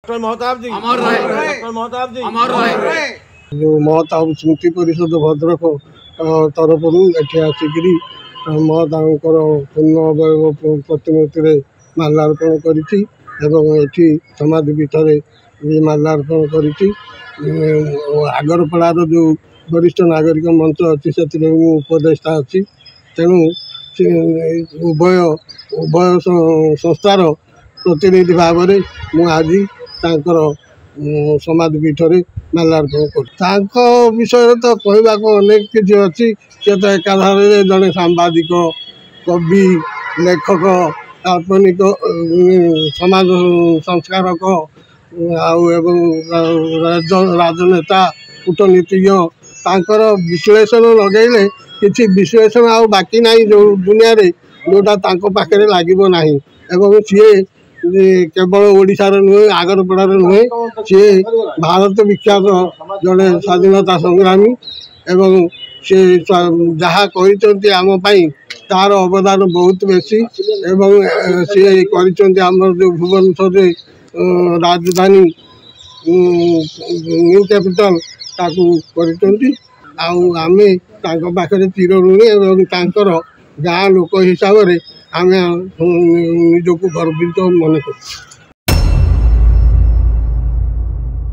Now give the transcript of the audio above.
Doctor Mahtab जी अमर रहे। Doctor Mahtab जी अमर रहे। जो महताब स्मृति परिषद भद्रक तरफ आसिक महताबर पूर्ण अवयव प्रतिमूर्ति माल्यार्पण कर समाधि पीठ में माल्यार्पण कर आगरपड़ार जो वरिष्ठ नागरिक मंच अच्छी से उपदेष्टा अच्छी तेणु उभय उभय संस्थार प्रतिनिधि भाव में मुझे समाधि पीठ में माल्यार्पण कर विषय तो कहवाक अनेक किसी अच्छी सी तो एकाधार जड़े सांबादिक कवि लेखक काल्पनिक समाज संस्कारक राजनेता कूटनीतिज्ञ तांकर विश्लेषण लगेले किसी विश्लेषण आ बाकी ना जो दुनिया रे जोटा पाखे लगे ना एवं सी केवल ओडिशार नुहे आगरपड़ार नुहे सी भारत विख्यात जड़े स्वाधीनता संग्रामी एवं सी जहाँ कहते आमपाई तार अवदान बहुत बेसी एवं सी कर जो भुवनेश्वर राजधानी न्यू कैपिटल ताकू आमे पाखे चिर ऋणी एवं गाँ लोक हिसाब से आम निजक गर्वित मन कर।